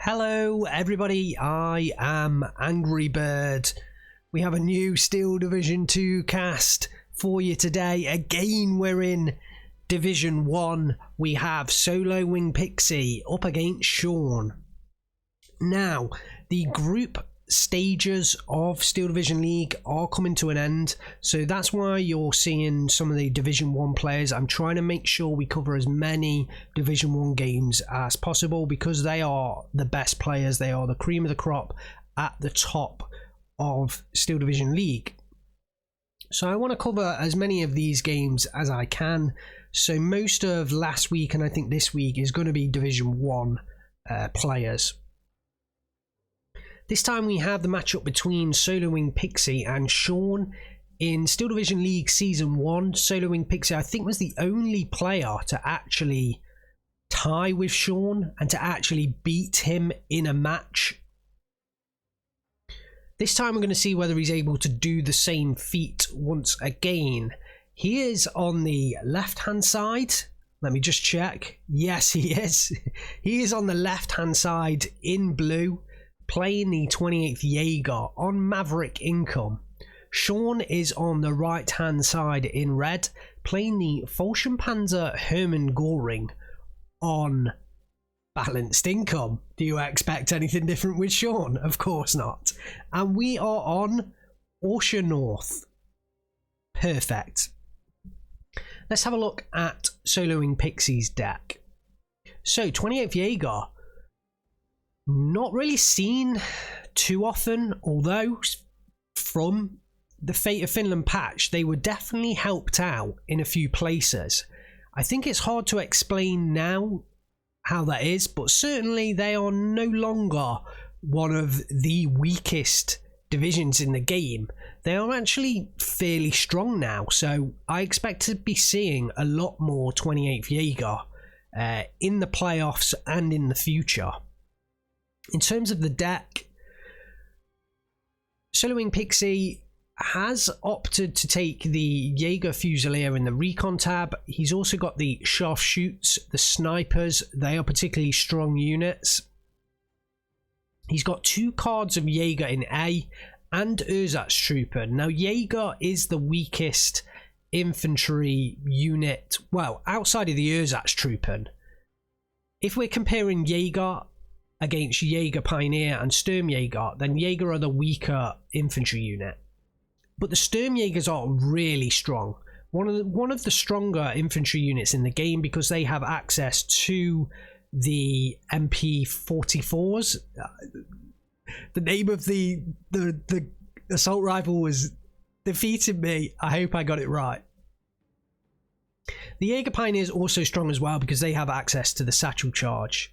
Hello everybody, I am Angry Bird. We have a new Steel Division 2 cast for you today. Again, we're in Division 1. We have Soloing Pixy up against Shaun. Now, the group stages of Steel Division League are coming to an end, so that's why you're seeing some of the Division 1 players. I'm trying to make sure we cover as many Division 1 games as possible because they are the best players. They are the cream of the crop at the top of Steel Division League. So I want to cover as many of these games as I can. So most of last week and I think this week is going to be Division 1 players. This time we have the matchup between Soloing Pixy and Shaun. In Steel Division League Season 1, Soloing Pixy I think was the only player to actually tie with Shaun and to actually beat him in a match. This time we're going to see whether he's able to do the same feat once again. He is on the left hand side. Let me just check. Yes, he is. He is on the left hand side in blue, playing the 28th Jaeger on Maverick income. Shaun is on the right hand side in red, playing the Fallschirmpanzer Hermann Göring on balanced income. Do you expect anything different with Shaun? Of course not. And we are on Orsha North. Perfect. Let's have a look at Soloing Pixy's deck. So 28th Jaeger, not really seen too often, although from the Fate of Finland patch they were definitely helped out in a few places. I think it's hard to explain now how that is, but certainly they are no longer one of the weakest divisions in the game. They are actually fairly strong now, so I expect to be seeing a lot more 28th Jaeger in the playoffs and in the future. In terms of the deck, Soloing Pixy has opted to take the Jaeger Fusilier in the Recon tab. He's also got the Sharpshoots, the Snipers. They are particularly strong units. He's got 2 cards of Jaeger in A and Ersatztrooper. Now, Jaeger is the weakest infantry unit, well, outside of the Ersatztrooper. If we're comparing Jaeger against Jaeger Pioneer and Sturmjäger, then Jaeger are the weaker infantry unit. But the Sturmjägers are really strong. One of the stronger infantry units in the game because they have access to the MP44s. The name of the assault rifle was defeating me. I hope I got it right. The Jaeger Pioneer is also strong as well because they have access to the satchel charge.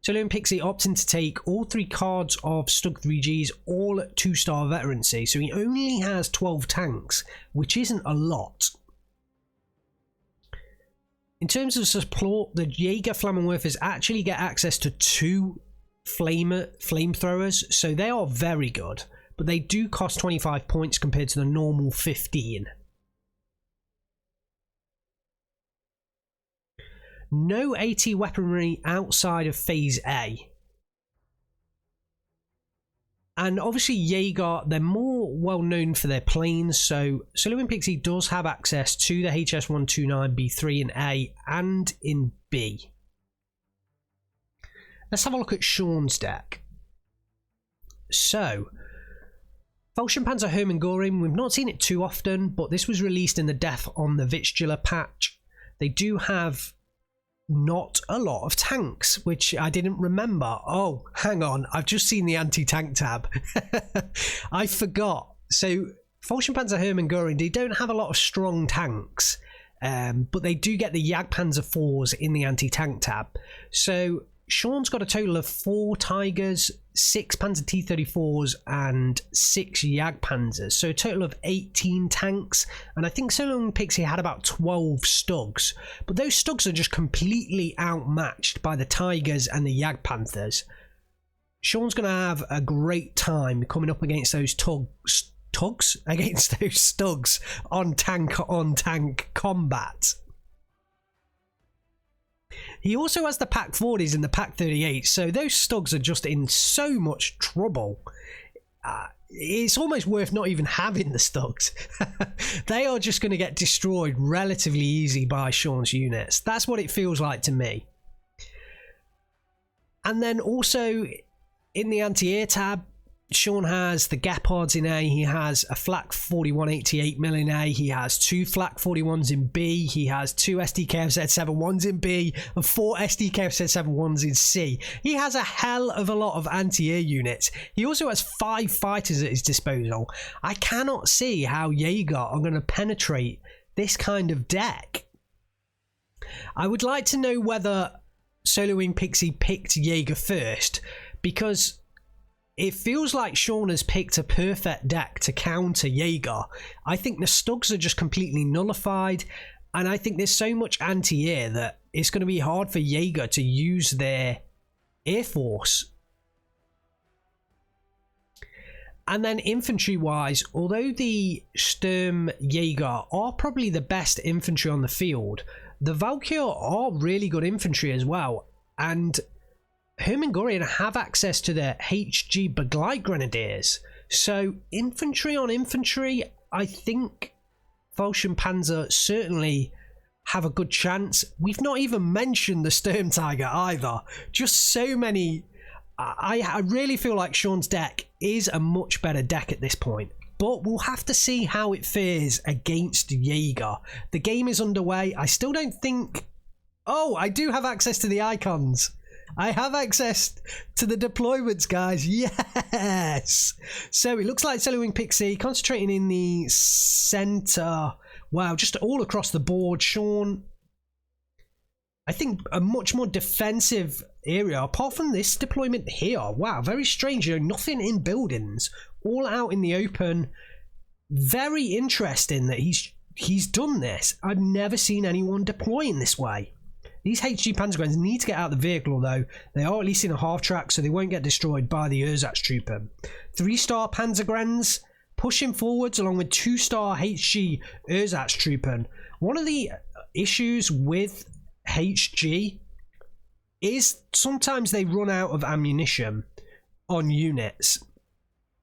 Soloing Pixy opting to take all 3 cards of Stug 3Gs, all at 2-star veterancy, so he only has 12 tanks, which isn't a lot. In terms of support, the Jaeger Flammenwerfers actually get access to 2 flamethrowers, so they are very good, but they do cost 25 points compared to the normal 15. No AT weaponry outside of Phase A. And obviously Jaeger, they're more well known for their planes, so Soloing Pixy does have access to the HS-129B3 in A and in B. Let's have a look at Shaun's deck. So, Fallschirmpanzer Hermann Göring, we've not seen it too often, but this was released in the Death on the Vistula patch. They do have not a lot of tanks, which I didn't remember. Oh, hang on, I've just seen the anti-tank tab. I forgot. So Fallschirmpanzer Hermann Göring, they don't have a lot of strong tanks, but they do get the Jagdpanzer 4s in the anti-tank tab. So Shaun's got a total of 4 Tigers, 6 Panzer T-34s and 6 Jagdpanzers, so a total of 18 tanks. And I think Soloing Pixy had about 12 Stugs, but those Stugs are just completely outmatched by the Tigers and the Jagdpanthers. Shaun's going to have a great time coming up against those against those Stugs on tank combat. He also has the Pack 40s and the Pack 38, so those Stugs are just in so much trouble. It's almost worth not even having the Stugs. They are just going to get destroyed relatively easy by Shaun's units. That's what it feels like to me. And then also in the anti-air tab, Shaun has the Gepards in A, he has a Flak 4188 mil in A, he has 2 Flak 41s in B, he has 2 SDKFZ71s in B, and 4 SDKFZ71s in C. He has a hell of a lot of anti-air units. He also has 5 fighters at his disposal. I cannot see how Jaeger are going to penetrate this kind of deck. I would like to know whether Solo Wing Pixie picked Jaeger first, because it feels like Shaun has picked a perfect deck to counter Jaeger. I think the Stugs are just completely nullified, and I think there's so much anti-air that it's going to be hard for Jaeger to use their Air Force. And then infantry-wise, although the Sturm Jaeger are probably the best infantry on the field, the Valkyr are really good infantry as well, and Hermangorian have access to their HG Begleit Grenadiers. So infantry on infantry, I think Falchion Panzer certainly have a good chance. We've not even mentioned the Sturm Tiger either. Just so many. I really feel like Shaun's deck is a much better deck at this point. But we'll have to see how it fares against Jaeger. The game is underway. I still don't think... Oh, I do have access to the icons. I have access to the deployments, guys. Yes! So it looks like Solo Wing Pixie concentrating in the center. Wow, just all across the board. Shaun, I think a much more defensive area, apart from this deployment here. Wow, very strange. You know, nothing in buildings, all out in the open. Very interesting that he's done this. I've never seen anyone deploy in this way. These HG Panzergrenadiers need to get out of the vehicle, though. They are at least in a half track, so they won't get destroyed by the Ersatztrooper. 3-star Panzergrenadiers pushing forwards along with 2-star HG Ersatztrooper. One of the issues with HG is sometimes they run out of ammunition on units.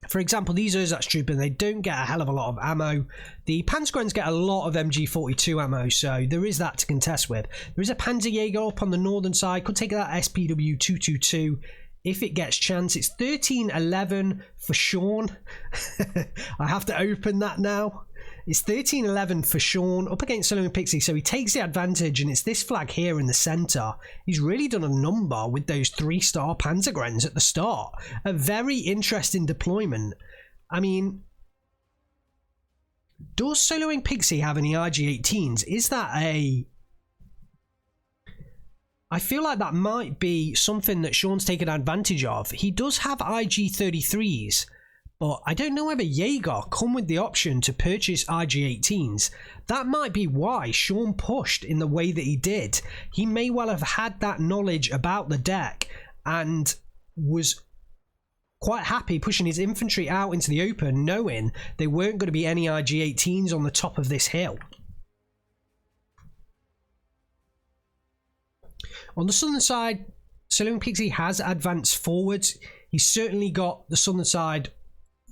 For example, these Ersatztrooper, they don't get a hell of a lot of ammo. The Panzergrenadiers get a lot of MG42 ammo, so there is that to contest with. There is a Panzerjäger up on the northern side. Could take that SPW 222 if it gets chance. It's 13-11 for Shaun. I have to open that now. It's 13-11 for Shaun up against Solo Wing Pixie, so he takes the advantage, and it's this flag here in the centre. He's really done a number with those 3-star Panzergrenadiers at the start. A very interesting deployment. I mean, does Solo Wing Pixie have any IG-18s? Is that a... I feel like that might be something that Shaun's taken advantage of. He does have IG-33s, but I don't know whether Jaeger come with the option to purchase IG-18s. That might be why Shaun pushed in the way that he did. He may well have had that knowledge about the deck and was quite happy pushing his infantry out into the open, knowing there weren't going to be any IG-18s on the top of this hill. On the southern side, Solo Wing Pixie has advanced forwards. He's certainly got the southern side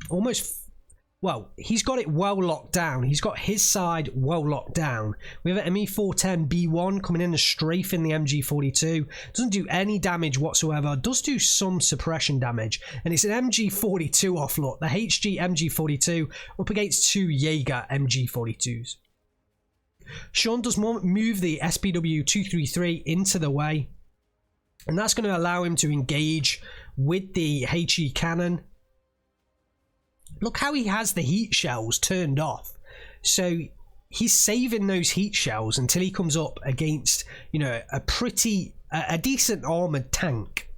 almost, well, he's got it well locked down. He's got his side well locked down. We have an ME410B1 coming in and strafing the MG42. Doesn't do any damage whatsoever. Does do some suppression damage. And it's an MG42 off look. The HG MG42 up against 2 Jaeger MG42s. Shaun does move the SPW 233 into the way. And that's going to allow him to engage with the HE cannon. Look how he has the heat shells turned off. So he's saving those heat shells until he comes up against, you know, a decent armoured tank.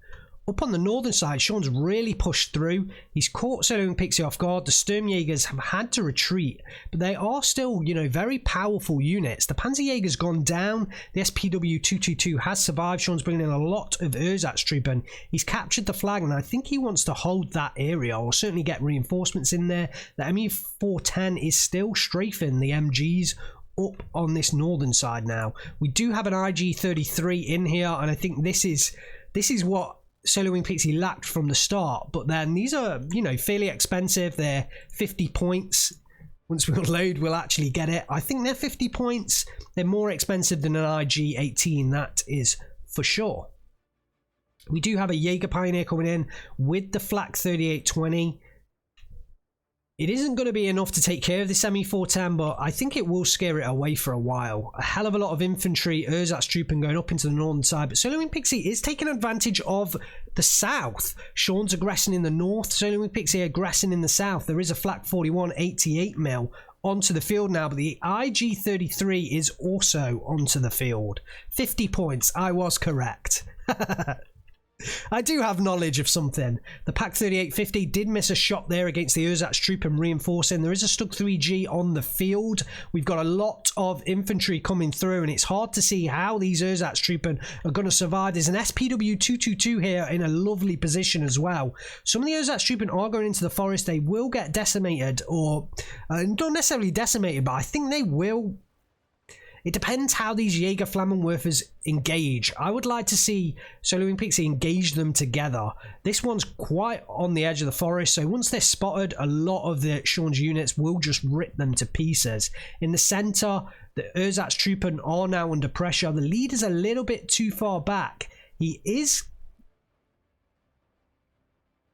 Up on the northern side, Shaun's really pushed through. He's caught Solo Wing Pixie off guard. The Sturmjägers have had to retreat, but they are still, you know, very powerful units. The Panzerjäger's gone down. The SPW 222 has survived. Shaun's bringing in a lot of Ersatztrooper. He's captured the flag, and I think he wants to hold that area, or certainly get reinforcements in there. The ME410 is still strafing the MGs up on this northern side now. We do have an IG-33 in here, and I think this is what Solar Wing Pixie lacked from the start. But then these are, you know, fairly expensive. They're 50 points. Once we load, we'll actually get it. I think they're 50 points. They're more expensive than an IG-18, that is for sure. We do have a Jaeger Pioneer coming in with the Flak 3820. It isn't going to be enough to take care of this ME410, but I think it will scare it away for a while. A hell of a lot of infantry, Ersatztruppen going up into the northern side, but Solar Wing Pixie is taking advantage of the south. Shaun's aggressing in the north, Solar Wing Pixie aggressing in the south. There is a Flak 41 88mm onto the field now, but the IG-33 is also onto the field. 50 points, I was correct. I do have knowledge of something. The Pak 3850 did miss a shot there against the Ersatztruppen reinforcing. There is a Stug 3G on the field. We've got a lot of infantry coming through, and it's hard to see how these Ersatztruppen are going to survive. There's an SPW 222 here in a lovely position as well. Some of the Ersatztruppen are going into the forest. They will get decimated, or not necessarily decimated, but I think they will. It depends how these Jaeger Flammenwerfers engage. I would like to see Solar Wing Pixie engage them together. This one's quite on the edge of the forest, so once they're spotted, a lot of the Shaun's units will just rip them to pieces. In the centre, the Ersatztruppen are now under pressure. The leader's a little bit too far back. He is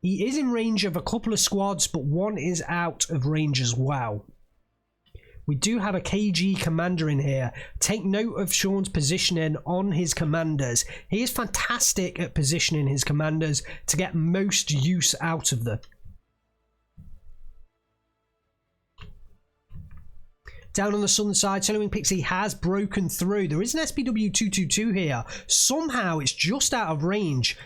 in range of a couple of squads, but one is out of range as well. We do have a KG commander in here. Take note of Shaun's positioning on his commanders. He is fantastic at positioning his commanders to get most use out of them. Down on the southern side, Solar Wing Pixie has broken through. There is an SPW 222 here. Somehow it's just out of range.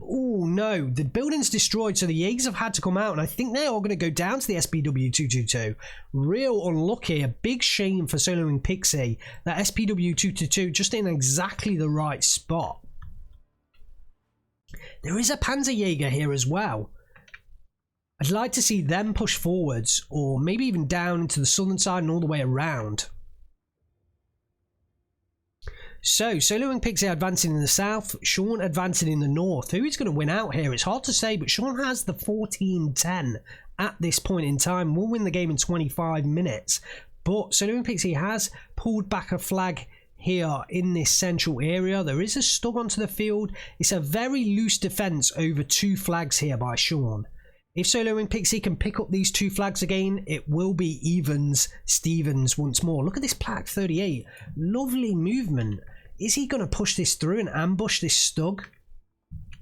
Oh no, the building's destroyed, so the Jaegers have had to come out, and I think they're all going to go down to the SPW 222. Real unlucky, a big shame for Solar Wing Pixie. That SPW 222 just in exactly the right spot. There is a Panzerjäger here as well. I'd like to see them push forwards, or maybe even down to the southern side and all the way around. So, Solar Wing Pixie advancing in the south, Shaun advancing in the north. Who is going to win out here? It's hard to say, but Shaun has the 14-10 at this point in time. Will win the game in 25 minutes. But Solar Wing Pixie has pulled back a flag here in this central area. There is a Stug onto the field. It's a very loose defence over 2 flags here by Shaun. If Solar Wing Pixie can pick up these 2 flags again, it will be evens Stevens once more. Look at this Pak 38. Lovely movement. Is he going to push this through and ambush this Stug?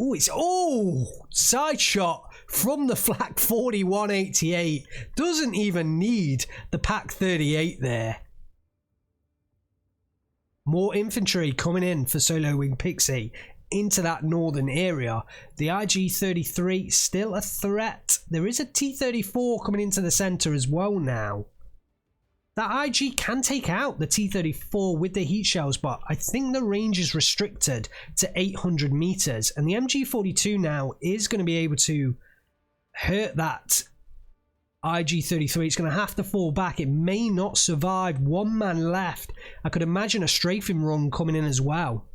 Oh, it's... Oh! Side shot from the Flak 4188. Doesn't even need the Pak 38 there. More infantry coming in for Solar Wing Pixie into that northern area. The IG-33 still a threat. There is a T-34 coming into the centre as well now. That IG can take out the T-34 with the heat shells, but I think the range is restricted to 800 meters, and the MG-42 now is going to be able to hurt that IG-33. It's going to have to fall back. It may not survive. 1 man left. I could imagine a strafing run coming in as well.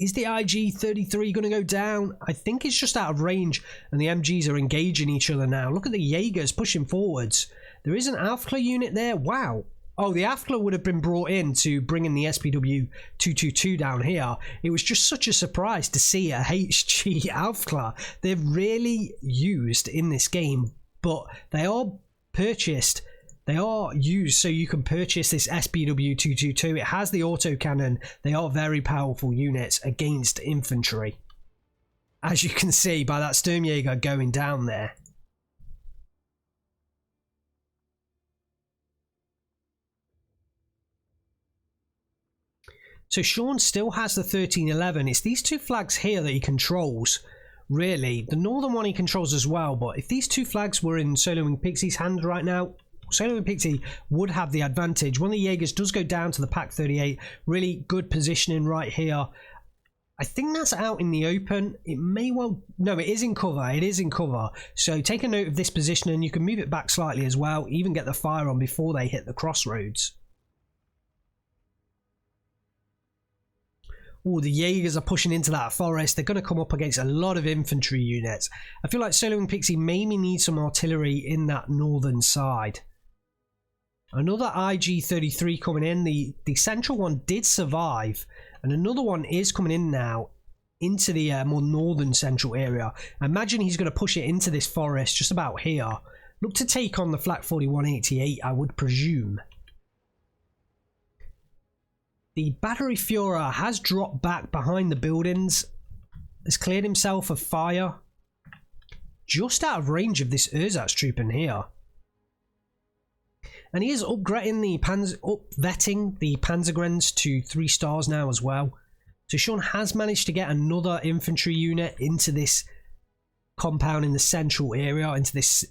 Is the IG-33 going to go down? I think it's just out of range, and the MGs are engaging each other now. Look at the Jaegers pushing forwards. There is an Aufklar unit there. Wow. Oh, the Aufklar would have been brought in to bring in the SPW 222 down here. It was just such a surprise to see a HG Aufklar. They're really used in this game, but they are purchased. They are used so you can purchase this SPW 222. It has the autocannon. They are very powerful units against infantry, as you can see by that Sturmjäger going down there. So Shaun still has the 1311. It's these 2 flags here that he controls, really. The northern one he controls as well, but if these 2 flags were in Solar Wing Pixie's hand right now, Solar Wing Pixie would have the advantage. One of the Jaegers does go down to the Pak 38. Really good positioning right here. I think that's out in the open. It may well... No, it is in cover. It is in cover. So take a note of this position, and you can move it back slightly as well. Even get the fire on before they hit the crossroads. Oh, the Jaegers are pushing into that forest. They're going to come up against a lot of infantry units. I feel like Solo and Pixy maybe need some artillery in that northern side. Another IG-33 coming in. The central one did survive. And another one is coming in now into the more northern central area. I imagine he's going to push it into this forest just about here. Look to take on the Flak 4188, I would presume. The Battery Führer has dropped back behind the buildings. Has cleared himself of fire. Just out of range of this ersatz troop in here. And he is upvetting the Panzergrens to 3 stars now as well. So Shaun has managed to get another infantry unit into this compound in the central area, into this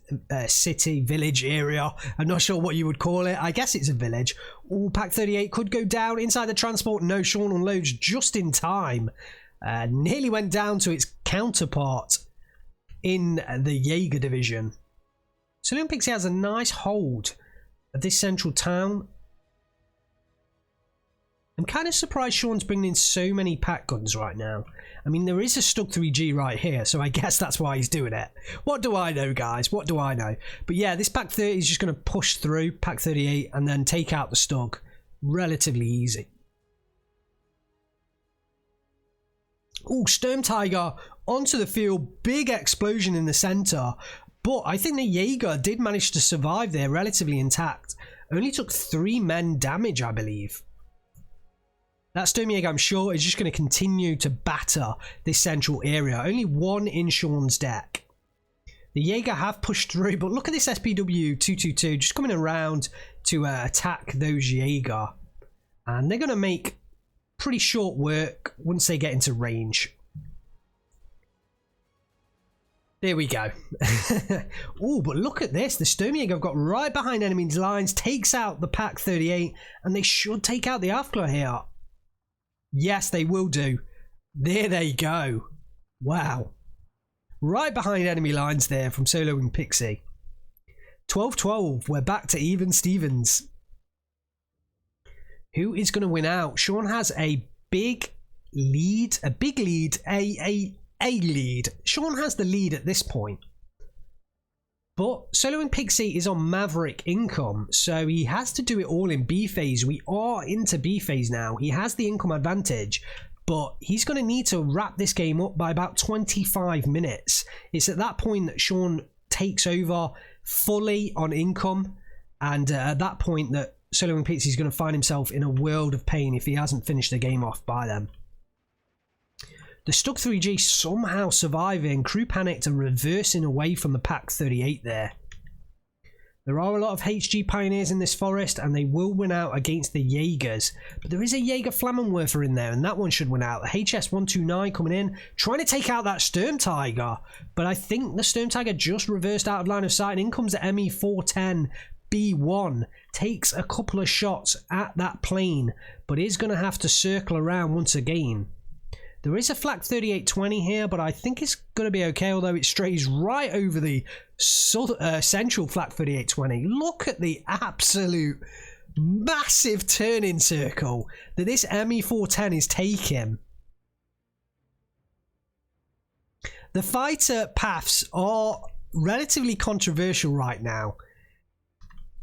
city, village area. I'm not sure what you would call it. I guess it's a village. Oh, Pack 38 could go down inside the transport. No, Shaun unloads just in time. Nearly went down to its counterpart in the Jaeger division. So Pixy has a nice hold of this central town. I'm kind of surprised Shaun's bringing in so many pack guns right now. I mean, there is a Stug 3G right here, so I guess that's why he's doing it. What do I know, guys? What do I know? But yeah, this Pack 30 is just going to push through Pack 38 and then take out the Stug. Relatively easy. Oh, Sturmtiger onto the field. Big explosion in the center. But I think the Jaeger did manage to survive there relatively intact. Only took 3 men damage, I believe. That Sturmjäger, I'm sure, is just going to continue to batter this central area. Only 1 in Shaun's deck. The Jaeger have pushed through, but look at this SPW 222 just coming around to attack those Jaeger. And they're going to make pretty short work once they get into range. There we go. Oh, but look at this. The Sturmjäger got right behind enemy's lines, takes out the Pack 38, and they should take out the Afgler here. Yes, they will do. There they go. Wow. Right behind enemy lines there from Solo and Pixy. 12-12. We're back to even Stevens. Who is going to win out? Shaun has a big lead. A big lead. A lead. Shaun has the lead at this point. But Solo and Pixy is on Maverick income, so he has to do it all in B phase. We are into B phase now. He has the income advantage, but he's going to need to wrap this game up by about 25 minutes. It's at that point that Shaun takes over fully on income, and at that point that Solo and Pixy is going to find himself in a world of pain if he hasn't finished the game off by then. The Stug 3G somehow surviving. Crew panicked and reversing away from the Pack 38 there. There are a lot of HG Pioneers in this forest, and they will win out against the Jaegers. But there is a Jaeger Flammenwerfer in there, and that one should win out. The HS-129 coming in, trying to take out that Sturmtiger. But I think the Sturmtiger just reversed out of line of sight, and in comes the ME410 B1. Takes a couple of shots at that plane, but is going to have to circle around once again. There is a Flak 3820 here, but I think it's going to be okay, although it strays right over the central Flak 3820. Look at the absolute massive turning circle that this ME410 is taking. The fighter paths are relatively controversial right now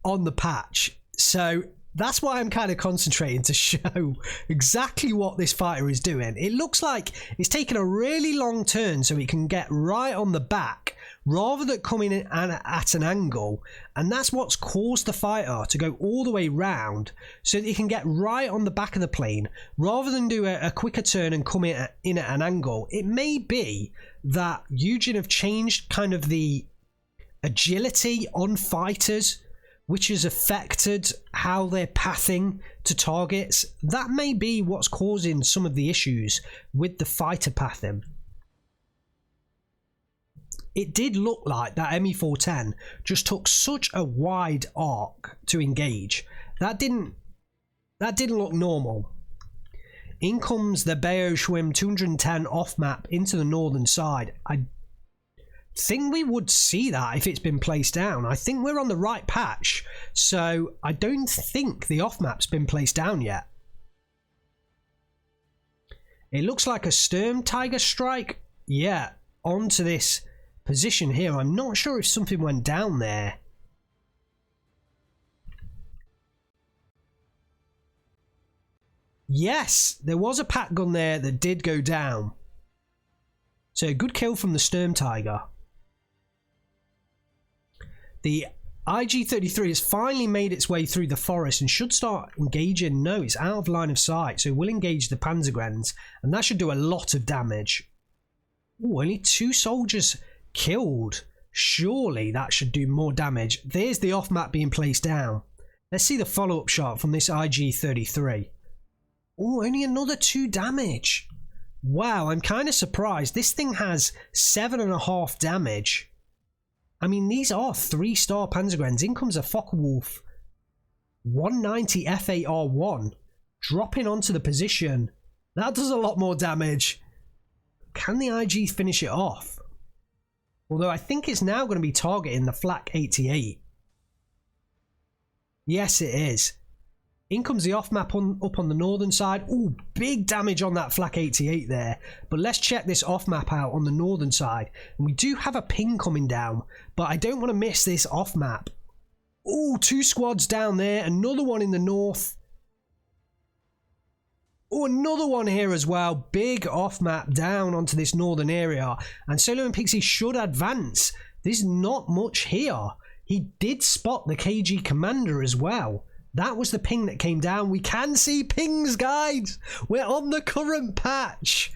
on the patch, so that's why I'm kind of concentrating to show exactly what this fighter is doing. It looks like it's taking a really long turn so it can get right on the back rather than coming in at an angle, and that's what's caused the fighter to go all the way round so that it can get right on the back of the plane rather than do a quicker turn and come in at an angle. It may be that Eugen have changed kind of the agility on fighters, which has affected how they're pathing to targets. That may be what's causing some of the issues with the fighter pathing. It did look like that ME410 just took such a wide arc to engage. That didn't look normal. In comes the Bayo Schwim 210 off map into the northern side. I think we would see that if it's been placed down. I think we're on the right patch, so I don't think the off map's been placed down yet. It looks like a Sturm Tiger strike, yeah, onto this position here. I'm not sure if something went down there. Yes, there was a pack gun there that did go down. So good kill from the Sturm Tiger. The IG-33 has finally made its way through the forest and should start engaging. No, it's out of line of sight, so we'll engage the Panzergrens, and that should do a lot of damage. Oh, only 2 soldiers killed. Surely that should do more damage. There's the off-map being placed down. Let's see the follow-up shot from this IG-33. Oh, only another 2 damage. Wow, I'm kind of surprised. This thing has 7.5 damage. I mean, these are 3-star Panzergrens. In comes a Focke-Wulf 190 F8R1, dropping onto the position. That does a lot more damage. Can the IG finish it off? Although I think it's now going to be targeting the Flak 88. Yes, it is. In comes the off map up on the northern side. Oh, big damage on that Flak 88 there. But let's check this off map out on the northern side. And we do have a ping coming down, but I don't want to miss this off map. Oh, 2 squads down there. Another one in the north. Oh, another one here as well. Big off map down onto this northern area. And Solo and Pixy should advance. There's not much here. He did spot the KG commander as well. That was the ping that came down. We can see pings, guys. We're on the current patch.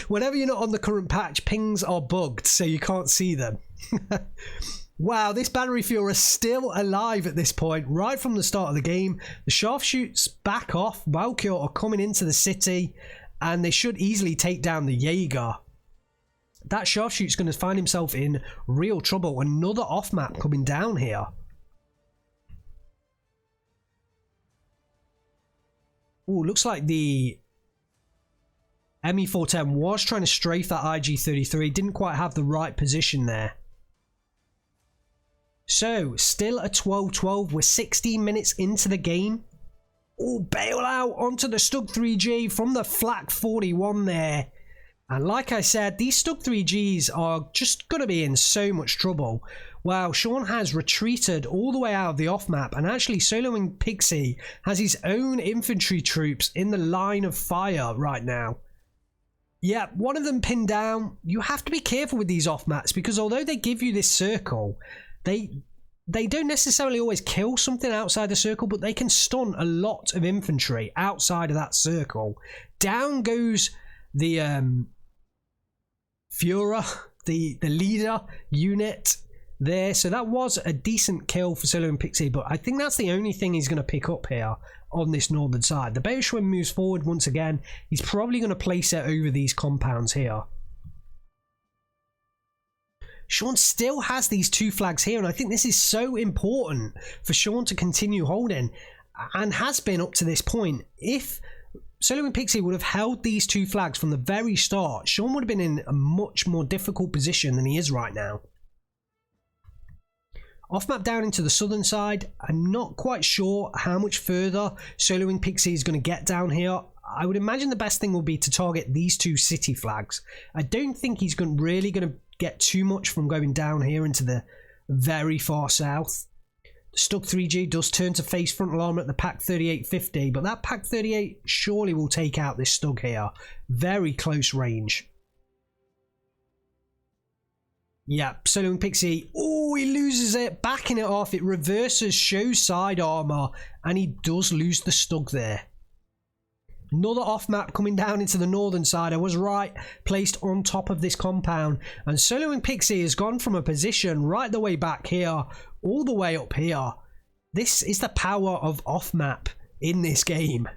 Whenever you're not on the current patch, pings are bugged, so you can't see them. Wow, this battery fuel is still alive at this point, right from the start of the game. The sharpshoots back off. Valkyr are coming into the city, and they should easily take down the Jaeger. That sharpshoot's going to find himself in real trouble. Another off map coming down here. Oh, looks like the ME410 was trying to strafe that IG-33. Didn't quite have the right position there. So, still a 12-12. We're 16 minutes into the game. Oh, bail out onto the Stug 3G from the Flak 41 there. And like I said, these Stug 3Gs are just going to be in so much trouble. Wow, Shaun has retreated all the way out of the off-map, and actually soloing Pixy has his own infantry troops in the line of fire right now. Yeah, one of them pinned down. You have to be careful with these off-maps, because although they give you this circle, they don't necessarily always kill something outside the circle, but they can stun a lot of infantry outside of that circle. Down goes the Führer, the leader unit there. So that was a decent kill for Solo and Pixy, but I think that's the only thing he's going to pick up here on this northern side. The Beowschwim moves forward once again. He's probably going to place it over these compounds here. Shaun still has these 2 flags here, and I think this is so important for Shaun to continue holding, and has been up to this point. If Solo and Pixy would have held these 2 flags from the very start, Shaun would have been in a much more difficult position than he is right now. Off map down into the southern side. I'm not quite sure how much further Soloing Pixy is going to get down here. I would imagine the best thing will be to target these 2 city flags. I don't think he's really going to get too much from going down here into the very far south. The Stug 3G does turn to face frontal armor at the Pak 3850, but that Pak 38 surely will take out this Stug here. Very close range. Yeah, Soloing Pixy. Oh, he loses it. Backing it off. It reverses, shows side armor, and he does lose the Stug there. Another off map coming down into the northern side. I was right, placed on top of this compound. And Soloing Pixy has gone from a position right the way back here, all the way up here. This is the power of off map in this game.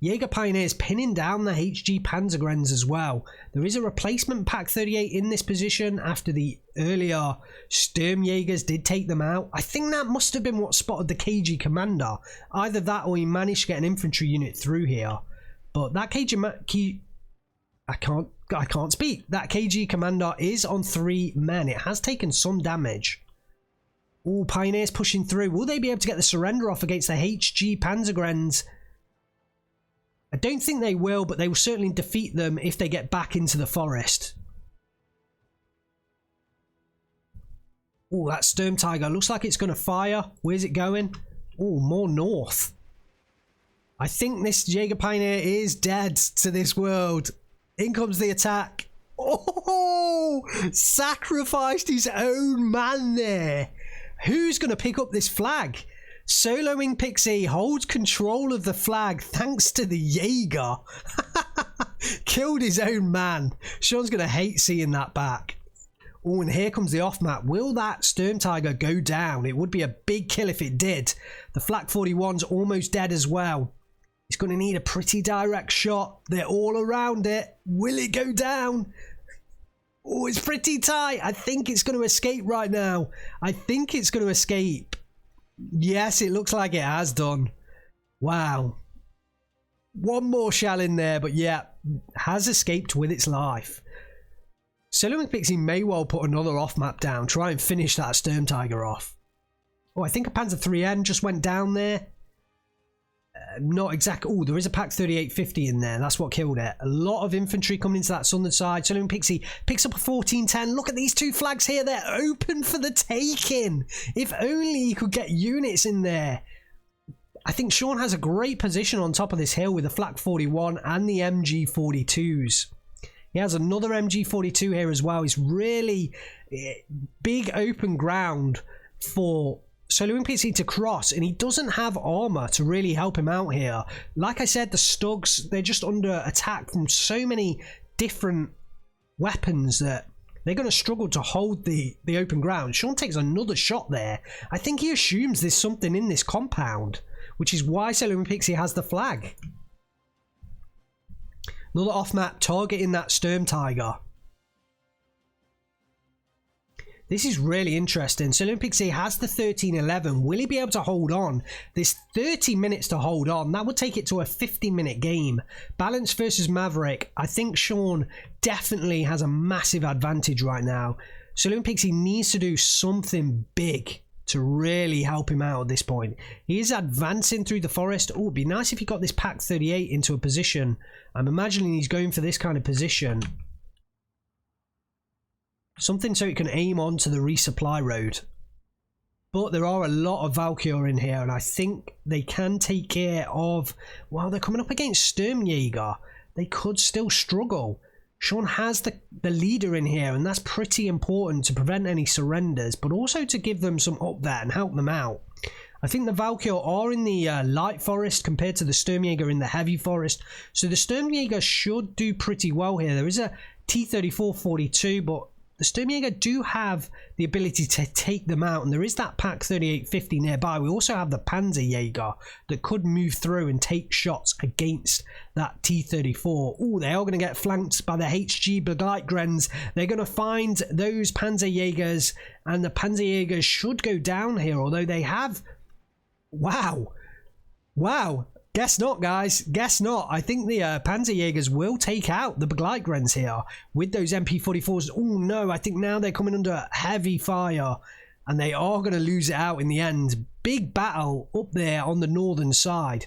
Jaeger Pioneers pinning down the HG Panzergrenz as well. There is a replacement Pak 38 in this position after the earlier Sturmjägers did take them out. I think that must have been what spotted the KG commander. Either that or he managed to get an infantry unit through here. But that I can't speak. That KG commander is on 3 men. It has taken some damage. All Pioneers pushing through. Will they be able to get the surrender off against the HG Panzergrenz? I don't think they will, but they will certainly defeat them if they get back into the forest. Oh, that Sturm Tiger looks like it's going to fire. Where's it going? Oh, more north. I think this Jaeger Pioneer is dead to this world. In comes the attack. Oh, sacrificed his own man there. Who's going to pick up this flag? Soloing Pixy holds control of the flag thanks to the Jaeger. Killed his own man. Shaun's going to hate seeing that back. Oh, and here comes the off-map. Will that Sturm Tiger go down? It would be a big kill if it did. The Flak 41's almost dead as well. He's going to need a pretty direct shot. They're all around it. Will it go down? Oh, it's pretty tight. I think it's going to escape right now. I think it's going to escape. Yes, it looks like it has done. Wow. One more shell in there, but yeah, has escaped with its life. Solo and Pixie may well put another off-map down, try and finish that Sturm Tiger off. Oh, I think a Panzer 3N just went down there. Not exactly. Oh, there is a Pak 3850 in there. That's what killed it. A lot of infantry coming into that southern side. Solo and Pixie picks up a 1410. Look at these 2 flags here. They're open for the taking. If only you could get units in there. I think Shaun has a great position on top of this hill with the Flak 41 and the MG42s. He has another MG42 here as well. It's really big open ground for Solo and Pixie to cross, and he doesn't have armor to really help him out here. Like I said, the Stugs, they're just under attack from so many different weapons that they're going to struggle to hold the open ground. Shaun takes another shot there. I think he assumes there's something in this compound, which is why Solo and Pixie has the flag. Another off-map targeting that Sturm Tiger. This is really interesting. Solo and Pixie has the 1311. Will he be able to hold on? There's 30 minutes to hold on. That would take it to a 50-minute game. Balance versus Maverick. I think Shaun definitely has a massive advantage right now. Solo and Pixie needs to do something big to really help him out at this point. He is advancing through the forest. Oh, it'd be nice if he got this Pak 38 into a position. I'm imagining he's going for this kind of position. Something so it can aim onto the resupply road. But there are a lot of Valkyr in here, and I think they can take care of... While they're coming up against Sturmjäger, they could still struggle. Shaun has the leader in here, and that's pretty important to prevent any surrenders, but also to give them some up there and help them out. I think the Valkyr are in the light forest compared to the Sturmjäger in the heavy forest, so the Sturmjäger should do pretty well here. There is a T-34-42, but the Sturmjäger do have the ability to take them out, and there is that Pak 3850 nearby. We also have the Panzerjäger that could move through and take shots against that T-34. Oh, they are going to get flanked by the HG Begleitgrenz. They're going to find those Panzerjägers, and the Panzerjägers should go down here, although they have... Wow. Wow. Guess not, guys. Guess not. I think the Panzerjägers will take out the Begleitgrenz here with those MP44s. Oh, no. I think now they're coming under heavy fire, and they are going to lose it out in the end. Big battle up there on the northern side.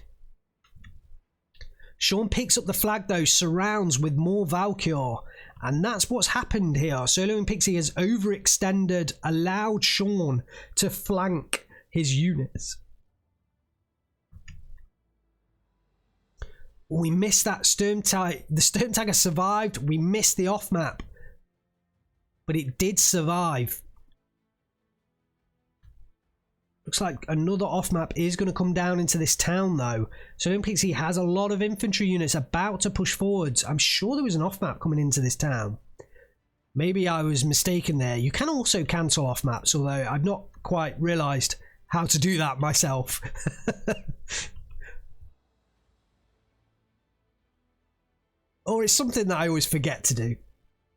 Shaun picks up the flag, though, surrounds with more Valkyr, and that's what's happened here. Solo and Pixie has overextended, allowed Shaun to flank his units. We missed that Sturm Tiger. The Sturm Tiger survived. We missed the off-map. But it did survive. Looks like another off-map is going to come down into this town, though. So Pixie has a lot of infantry units about to push forwards. I'm sure there was an off-map coming into this town. Maybe I was mistaken there. You can also cancel off-maps, although I've not quite realised how to do that myself. or it's something that I always forget to do.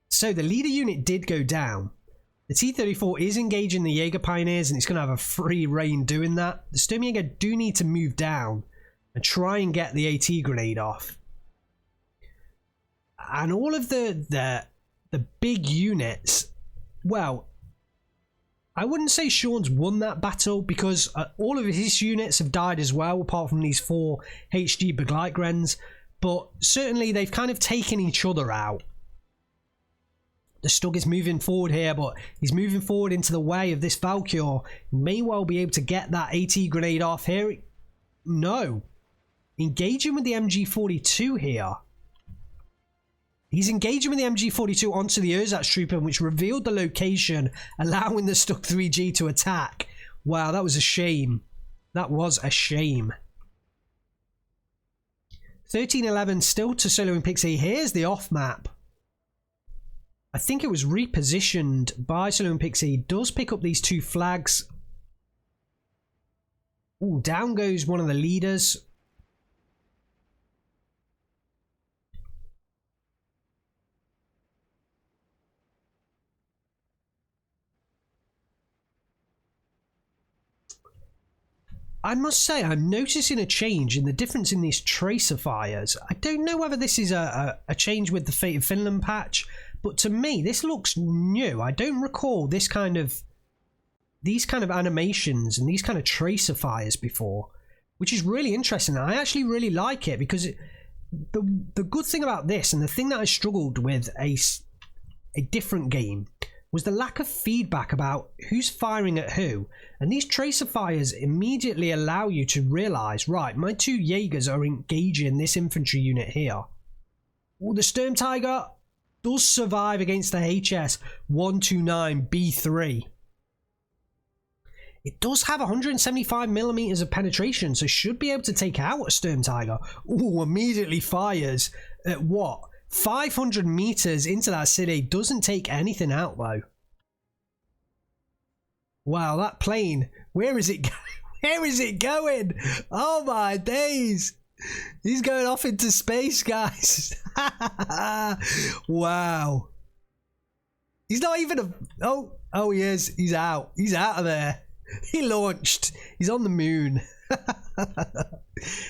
So the leader unit did go down. The T-34 is engaging the Jaeger Pioneers, and it's going to have a free reign doing that. The Sturmjäger do need to move down and try and get the AT grenade off. And all of the big units, well, I wouldn't say Shaun's won that battle, because all of his units have died as well, apart from these 4 HG Begleitgrens. But certainly they've kind of taken each other out. The Stug is moving forward here, but he's moving forward into the way of this Valkyr. He may well be able to get that AT grenade off here. No. Engaging with the MG42 here. He's engaging with the MG42 onto the Ersatztrooper, which revealed the location, allowing the Stug 3G to attack. Wow, that was a shame. That was a shame. 1311 still to Solo and Pixy. Here's the off map. I think it was repositioned by Solo and Pixy. Does pick up these 2 flags. Ooh, down goes one of the leaders. I must say, I'm noticing a change in the difference in these tracer fires. I don't know whether this is a change with the Fate of Finland patch, but to me, this looks new. I don't recall these kind of animations and these kind of tracer fires before, which is really interesting. I actually really like it, because the good thing about this, and the thing that I struggled with a different game, was the lack of feedback about who's firing at who. And these tracer fires immediately allow you to realise, right, my 2 Jaegers are engaging this infantry unit here. Oh, the Sturmtiger does survive against the HS 129B3. It does have 175mm of penetration, so should be able to take out a Sturmtiger. Oh, immediately fires at what? 500 meters into that city. Doesn't take anything out though. Wow, that plane, where is it going? Where is it going? Oh my days. He's going off into space, guys. Wow. He's not even a... Oh, he is. He's out. He's out of there. He launched. He's on the moon.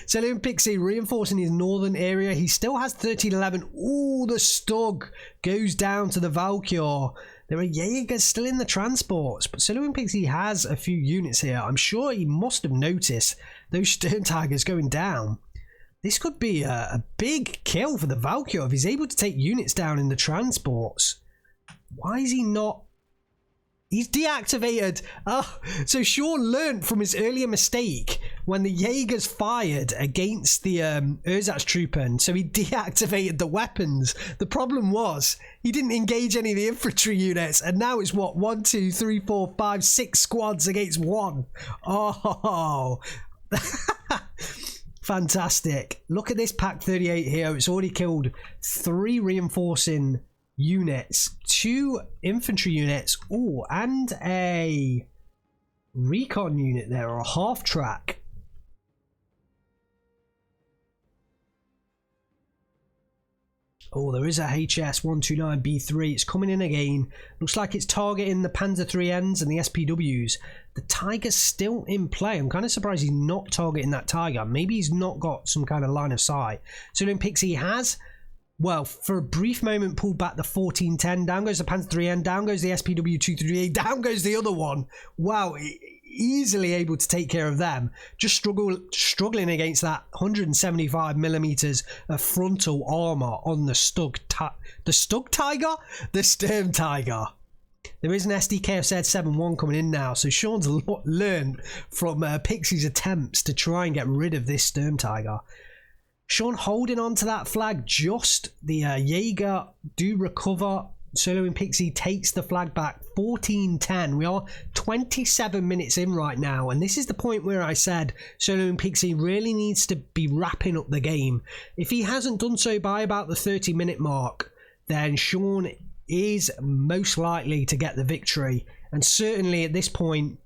So Pixy reinforcing his northern area. He still has 1311. Ooh, the Stug goes down to the Valkyr. There are Jaegers still in the transports, but Solo Pixy has a few units here. I'm sure he must have noticed those Sturmtigers going down. This could be a big kill for the Valkyr if he's able to take units down in the transports. Why is he not? He's deactivated. Oh, so Shaun learned from his earlier mistake when the Jaegers fired against the Ersatztrooper, and so he deactivated the weapons. The problem was he didn't engage any of the infantry units, and now it's what, 1, 2, 3, 4, 5, 6 squads against 1. Oh, fantastic. Look at this Pack 38 here. It's already killed 3 reinforcing units, 2 infantry units, oh, and a recon unit there, or a half track. Oh, there is a HS 129B3. It's coming in again. Looks like it's targeting the Panzer 3Ns and the SPWs. The Tiger's still in play. I'm kind of surprised he's not targeting that Tiger. Maybe he's not got some kind of line of sight. So then Pixy has, well, for a brief moment, pulled back the 1410. Down goes the Panzer 3N. Down goes the SPW 238. Down goes the other one. Wow, easily able to take care of them. Just struggling against that 175mm of frontal armor on the Stug Tiger? The Sturmtiger. There is an SDK of said 7-1 coming in now, so Shaun's learned from Pixie's attempts to try and get rid of this Sturmtiger. Shaun holding on to that flag. Just the Jaeger do recover. Solo and Pixy takes the flag back. 14-10. We are 27 minutes in right now, and this is the point where I said Solo and Pixy really needs to be wrapping up the game. If he hasn't done so by about the 30-minute mark, then Shaun is most likely to get the victory. And certainly at this point,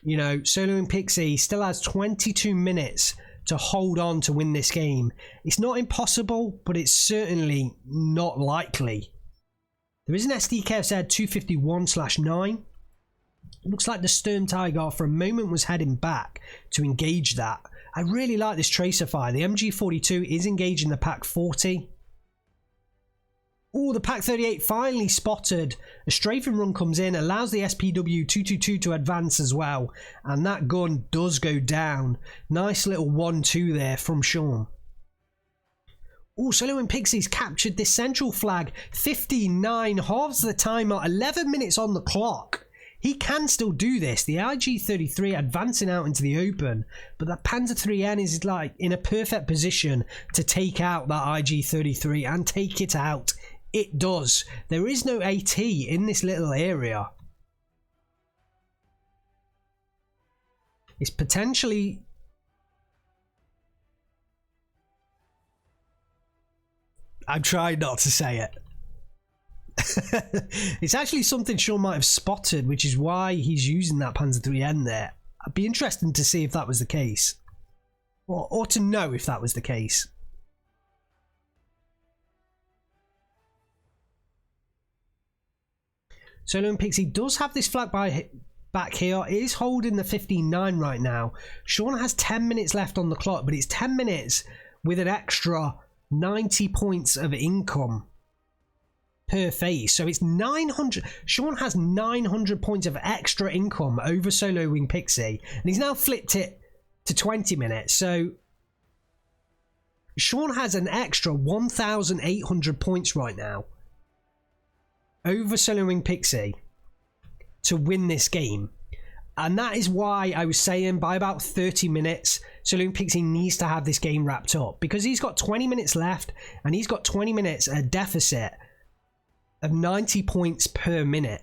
you know, Solo and Pixy still has 22 minutes to hold on to win this game. It's not impossible, but it's certainly not likely. There is an SDKZ 251/9. Looks like the Sturm Tiger for a moment was heading back to engage that. I really like this tracer fire. The MG42 is engaging the Pak 40. Oh, the Pak 38 finally spotted. A strafing run comes in, allows the SPW 222 to advance as well. And that gun does go down. Nice little 1-2 there from Shaun. Oh, Solo and Pixie's captured this central flag. 59, halves the timer, 11 minutes on the clock. He can still do this. The IG-33 advancing out into the open, but that Panzer 3N is like in a perfect position to take out that IG-33 and take it out. It does. There is no AT in this little area. It's potentially... I'm trying not to say it. It's actually something Shaun might have spotted, which is why he's using that Panzer 3N there. I'd be interested to see if that was the case, or to know if that was the case. Solo and Pixie does have this flag back here. It is holding the 15-9 right now. Shaun has 10 minutes left on the clock, but it's 10 minutes with an extra 90 points of income per phase, so it's 900. Shaun has 900 points of extra income over Solo Wing Pixie, and he's now flipped it to 20 minutes. So Shaun has an extra 1,800 points right now over Solo Wing Pixie to win this game, and that is why I was saying by about 30 minutes Solo Wing Pixie needs to have this game wrapped up, because he's got 20 minutes left and he's got 20 minutes at a deficit of 90 points per minute.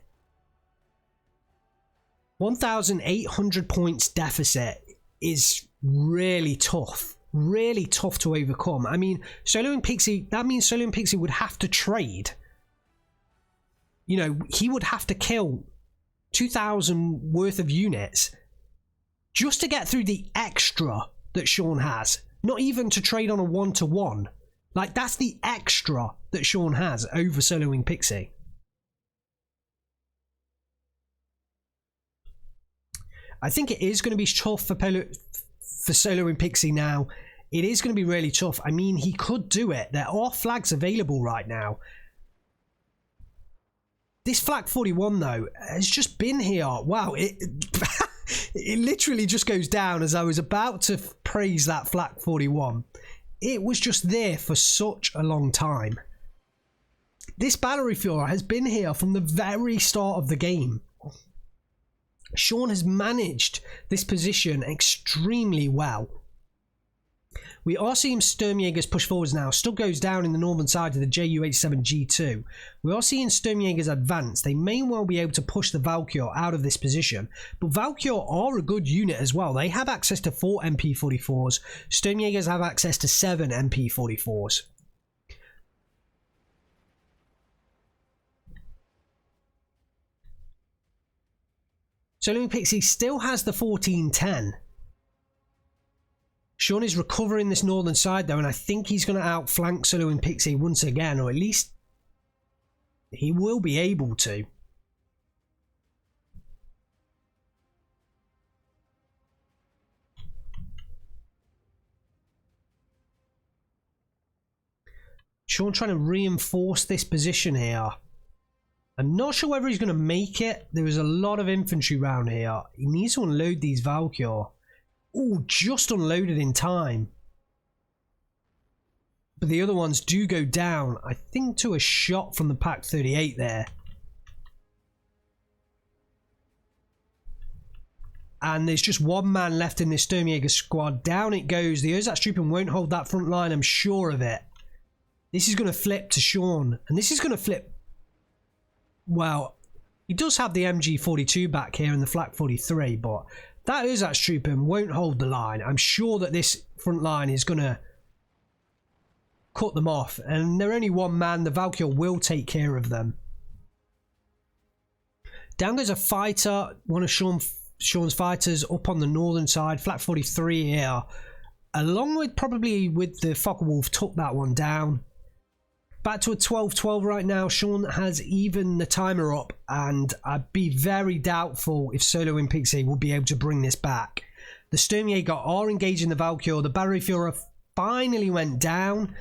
1,800 points deficit is really tough to overcome. I mean, Solo and Pixie, that means Solo and Pixie would have to trade. You know, he would have to kill 2,000 worth of units just to get through the extra that Shaun has. Not even to trade on a 1-to-1. Like, that's the extra that Shaun has over Solo Wing Pixie. I think it is going to be tough for Solo Wing Pixie now. It is going to be really tough. I mean, he could do it. There are flags available right now. This flag 41, though, has just been here. Wow, it literally just goes down as I was about to praise that flag 41. It was just there for such a long time. This battle refueler has been here from the very start of the game. Shaun has managed this position extremely well. We are seeing Sturmjägers push forwards now. Still goes down in the northern side of the Ju-87G2. We are seeing Sturmjägers advance. They may well be able to push the Valkyr out of this position. But Valkyr are a good unit as well. They have access to 4 MP44s. Sturmjägers have access to 7 MP44s. Solo Wing Pixie still has the 1410. Shaun is recovering this northern side though, and I think he's going to outflank Solo Wing Pixie once again, or at least he will be able to. Shaun trying to reinforce this position here. I'm not sure whether he's going to make it. There is a lot of infantry around here. He needs to unload these Valkyr. Oh, just unloaded in time. But the other ones do go down, I think, to a shot from the Pak 38 there. And there's just one man left in this Sturmjäger squad. Down it goes. The Ersatz-Truppen won't hold that front line, I'm sure of it. This is going to flip to Shaun. And this is going to flip... Well, he does have the MG42 back here and the Flak 43, but... That Ersatz-Truppen won't hold the line. I'm sure that this front line is going to cut them off. And they're only one man. The Valkyr will take care of them. Down goes a fighter. One of Shaun's fighters up on the northern side. Flak 43 here. along with probably with the Focke-Wulf, took that one down. Back to a 12-12 right now. Shaun has even the timer up, and I'd be very doubtful if Soloing Pixie will be able to bring this back. The Sturmjäger are engaging the Valkyr. The Battery Führer finally went down.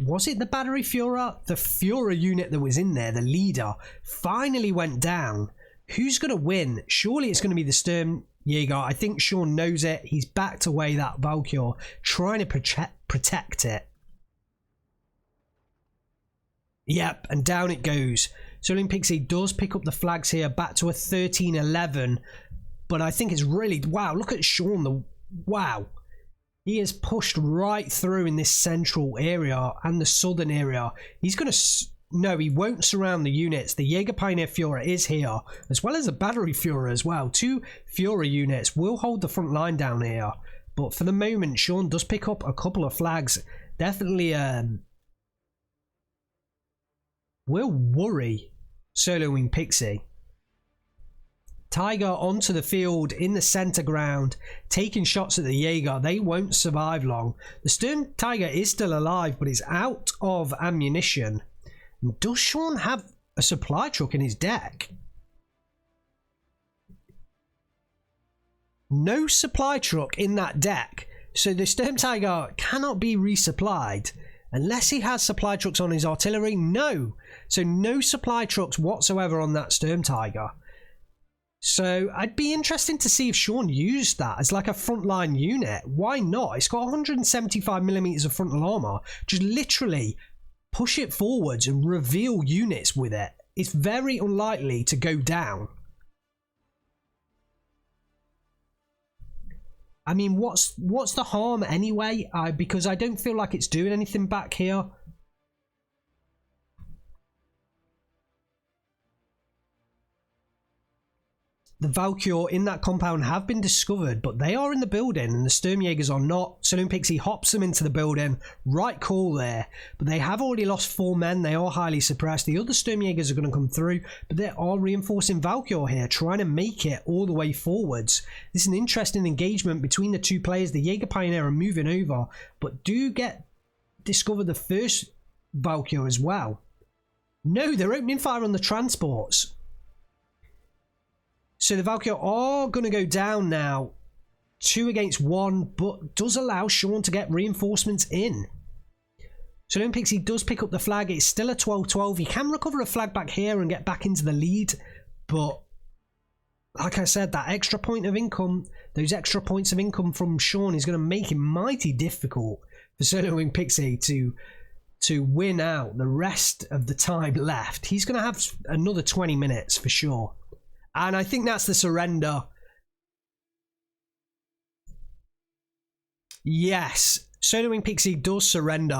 Was it the Battery Führer? The Führer unit that was in there, the leader, finally went down. Who's going to win? Surely it's going to be the Sturmjäger. I think Shaun knows it. He's backed away that Valkyr, trying to protect it. Yep, and down it goes. Soloing Pixie does pick up the flags here, back to a 13-11. But I think it's really... Wow, look at Shaun. Wow. He is pushed right through in this central area and the southern area. He's going to... No, he won't surround the units. The Jaeger Pioneer Führer is here, as well as a Battery Führer as well. 2 Führer units will hold the front line down here. But for the moment, Shaun does pick up a couple of flags. Definitely will worry Soloing Pixie. Tiger onto the field in the center ground, taking shots at the Jaeger. They won't survive long. The Sturm Tiger is still alive, but is out of ammunition. Does Shaun have a supply truck in his deck? No supply truck in that deck. So the Sturm Tiger cannot be resupplied unless he has supply trucks on his artillery. No. So no supply trucks whatsoever on that Sturm Tiger. So I'd be interested to see if Shaun used that as like a frontline unit. Why not? It's got 175mm of frontal armor. Just literally push it forwards and reveal units with it. It's very unlikely to go down. I mean, what's the harm anyway? Because I don't feel like it's doing anything back here. The Valkyr in that compound have been discovered, but they are in the building and the Sturmjägers are not. Soloing Pixie hops them into the building. Right call there. But they have already lost 4 men. They are highly suppressed. The other Sturmjägers are going to come through, but they are reinforcing Valkyr here, trying to make it all the way forwards. This is an interesting engagement between the 2 players. The Jaeger Pioneer are moving over, but do discover the first Valkyr as well. No, they're opening fire on the transports. So the Valkyr are going to go down now. 2 against 1, but does allow Shaun to get reinforcements in. So Soloing Pixie does pick up the flag. It's still a 12-12. He can recover a flag back here and get back into the lead. But like I said, that extra point of income, those extra points of income from Shaun is going to make it mighty difficult for Soloing Pixie to win out the rest of the time left. He's going to have another 20 minutes for sure. And I think that's the surrender. Yes, Soloing Pixie does surrender.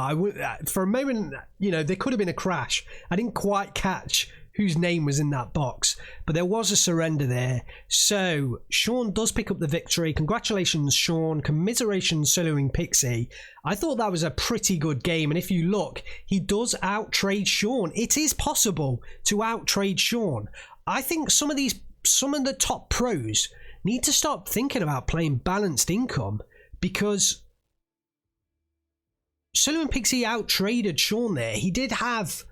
For a moment, you know, there could have been a crash. I didn't quite catch whose name was in that box, but there was a surrender there. So Shaun does pick up the victory. Congratulations, Shaun. Commiserations, Soloing Pixie. I thought that was a pretty good game, and if you look, he does out-trade Shaun. It is possible to out-trade Shaun. I think some of the top pros need to start thinking about playing balanced income, because Soloing Pixie out-traded Shaun there. He did have,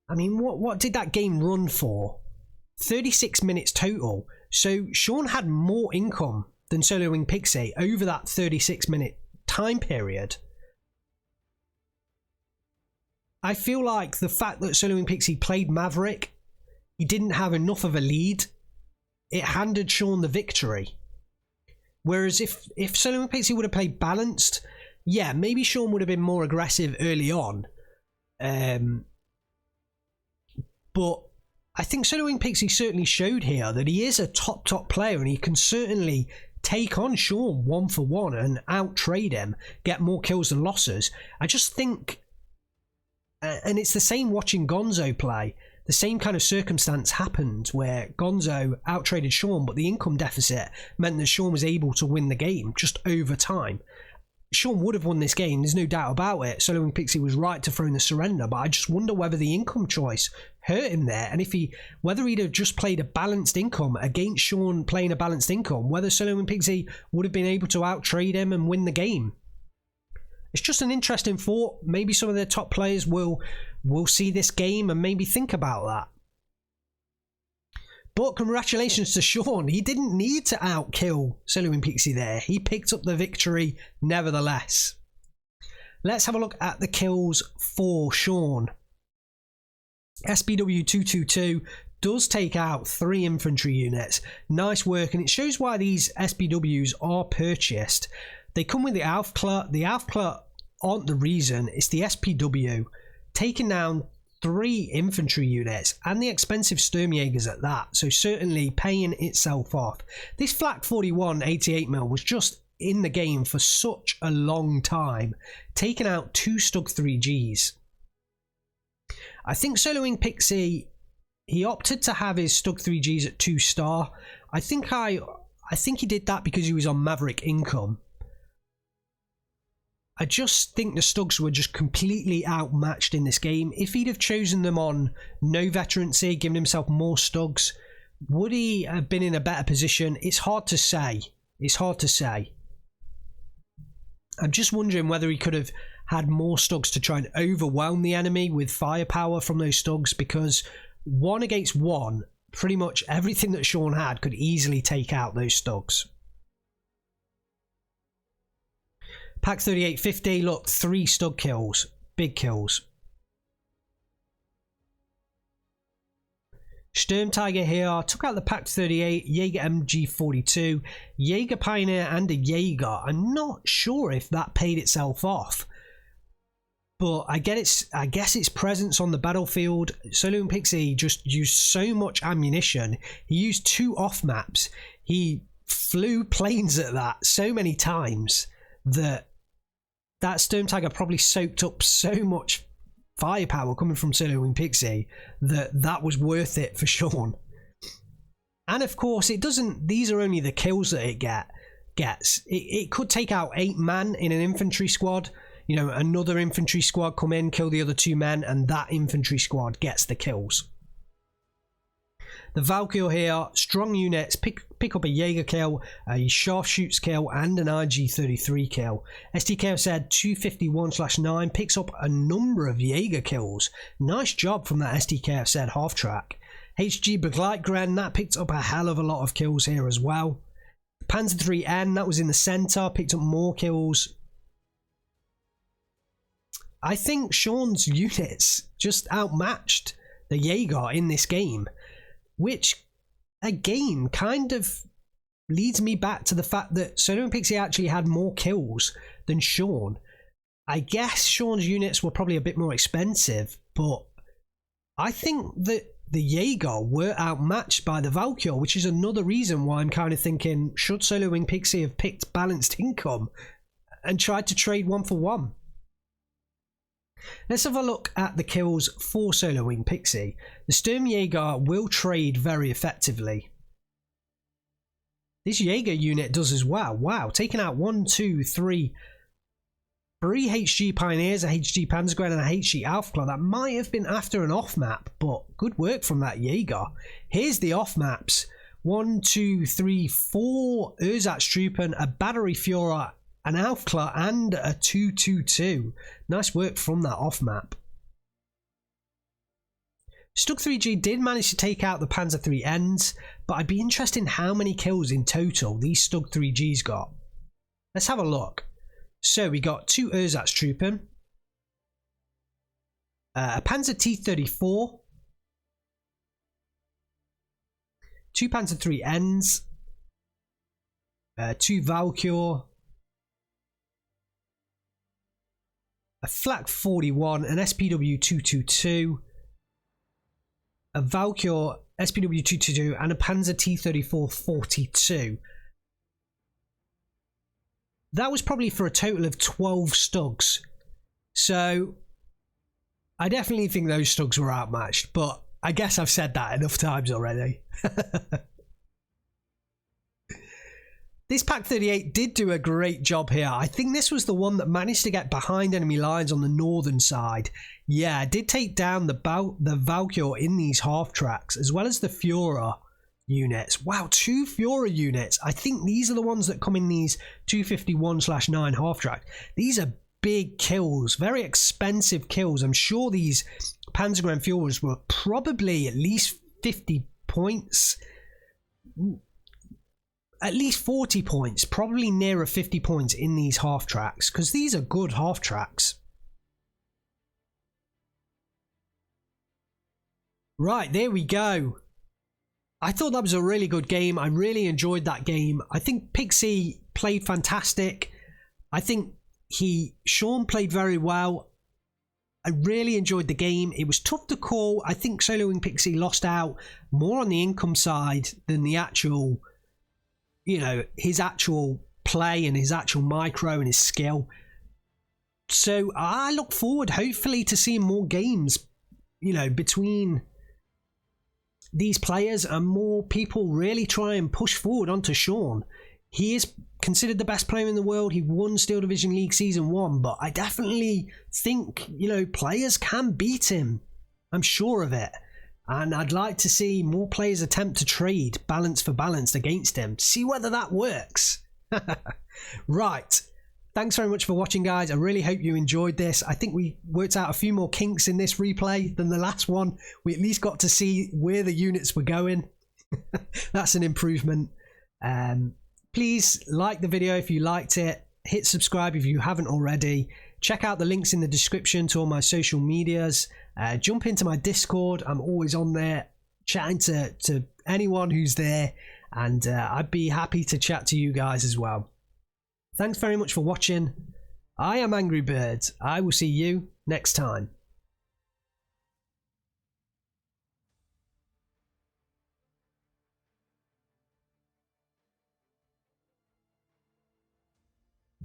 I mean, what did that game run for? 36 minutes total. So Shaun had more income than Soloing Pixie over that 36-minute time period. I feel like the fact that Soloing Pixie played Maverick, he didn't have enough of a lead. It handed Shaun the victory. Whereas if Soloing Pixie would have played balanced, yeah, maybe Shaun would have been more aggressive early on. But I think Soloing Pixie certainly showed here that he is a top player, and he can certainly take on Shaun 1-for-1 and out-trade him, get more kills than losses. I just think, and it's the same watching Gonzo play, the same kind of circumstance happened where Gonzo out-traded Shaun, but the income deficit meant that Shaun was able to win the game just over time. Shaun would have won this game, there's no doubt about it. Soloing Pixie was right to throw in the surrender, but I just wonder whether the income choice hurt him there, and whether he'd have just played a balanced income against Shaun playing a balanced income, whether Soloing Pixie would have been able to out-trade him and win the game. It's just an interesting thought. Maybe some of their top players will see this game and maybe think about that. But congratulations to Shaun. He didn't need to outkill Solo and Pixy there. He picked up the victory nevertheless. Let's have a look at the kills for Shaun. SPW 222 does take out 3 infantry units. Nice work, and it shows why these SPWs are purchased. They come with the Aufklar. The Aufklar aren't the reason. It's the SPW taking down 3 infantry units and the expensive Sturmjägers at that, so certainly paying itself off. This Flak 41 88mm was just in the game for such a long time, taking out 2 Stug 3Gs. I think Soloing Pixy, he opted to have his Stug 3Gs at 2-star. I think he did that because he was on Maverick income. I just think the Stugs were just completely outmatched in this game. If he'd have chosen them on no veterancy, given himself more Stugs, would he have been in a better position? It's hard to say. It's hard to say. I'm just wondering whether he could have had more Stugs to try and overwhelm the enemy with firepower from those Stugs, because 1 against 1, pretty much everything that Shaun had could easily take out those Stugs. Pack 3850, look, 3 Stug kills. Big kills. Sturm Tiger here took out the Pack 38, Jaeger MG42, Jaeger Pioneer and a Jaeger. I'm not sure if that paid itself off, but I guess its presence on the battlefield. Solo and Pixy just used so much ammunition. He used 2 off maps. He flew planes at that so many times that Sturm Tiger probably soaked up so much firepower coming from Solo and Pixy that was worth it for Shaun. And of course, it doesn't. These are only the kills that it gets. It could take out 8 man in an infantry squad. You know, another infantry squad come in, kill the other 2 men, and that infantry squad gets the kills. The Valkyr here, strong units, pick up a Jaeger kill, a Sharpshoots kill, and an RG33 kill. SDK said 251/9 picks up a number of Jaeger kills. Nice job from that SDK said half track. HG Begleitgren, that picked up a hell of a lot of kills here as well. Panzer 3N, that was in the centre, picked up more kills. I think Shaun's units just outmatched the Jaeger in this game, which again kind of leads me back to the fact that Solo and Pixy actually had more kills than Shaun. I guess Shaun's units were probably a bit more expensive, but I think that the Jaeger were outmatched by the Valkyr, which is another reason why I'm kind of thinking, should Solo and Pixy have picked balanced income and tried to trade 1 for 1? Let's have a look at the kills for Solo Wing Pixy. The Sturmjäger will trade very effectively. This Jaeger unit does as well. Wow, taking out 1, 2, 3 HG Pioneers, a HG Panzergren and a HG Aufklar. That might have been after an off map, but good work from that Jaeger. Here's the off maps. 1, 2, 3, 4 Ersatztruppen, a Battery Führer, an Aufklar and a 222. Nice work from that off map. Stug 3G did manage to take out the Panzer 3Ns, but I'd be interested in how many kills in total these Stug 3Gs got. Let's have a look. So we got 2 Ersatztruppen, a Panzer T34, 2 Panzer 3Ns, 2 Valkyr, a Flak 41, an SPW 222, a Valkyr SPW 222, and a Panzer T34 42. That was probably for a total of 12 Stugs. So I definitely think those Stugs were outmatched, but I guess I've said that enough times already. This Pack 38 did do a great job here. I think this was the one that managed to get behind enemy lines on the northern side. Yeah, it did take down the Valkyr in these half tracks, as well as the Führer units. Wow, 2 Führer units. I think these are the ones that come in these 251/9 half track. These are big kills, very expensive kills. I'm sure these Panzergrenführers were probably at least 50 points, at least 40 points, probably nearer 50 points in these half tracks, because these are good half tracks. Right, there we go. I thought that was a really good game. I really enjoyed that game. I think Pixy played fantastic. I think Shaun played very well. I really enjoyed the game. It was tough to call. I think Soloing Pixy lost out more on the income side than the actual, you know, his actual play and his actual micro and his skill. So I look forward, hopefully, to seeing more games, you know, between these players and more people really try and push forward onto Shaun. He is considered the best player in the world. He won Steel Division League Season 1, but I definitely think, you know, players can beat him. I'm sure of it. And I'd like to see more players attempt to trade balance for balance against him. See whether that works. Right. Thanks very much for watching, guys. I really hope you enjoyed this. I think we worked out a few more kinks in this replay than the last one. We at least got to see where the units were going. That's an improvement. Please like the video if you liked it. Hit subscribe if you haven't already. Check out the links in the description to all my social medias. Jump into my Discord. I'm always on there chatting to anyone who's there. And I'd be happy to chat to you guys as well. Thanks very much for watching. I am Angry Birds. I will see you next time.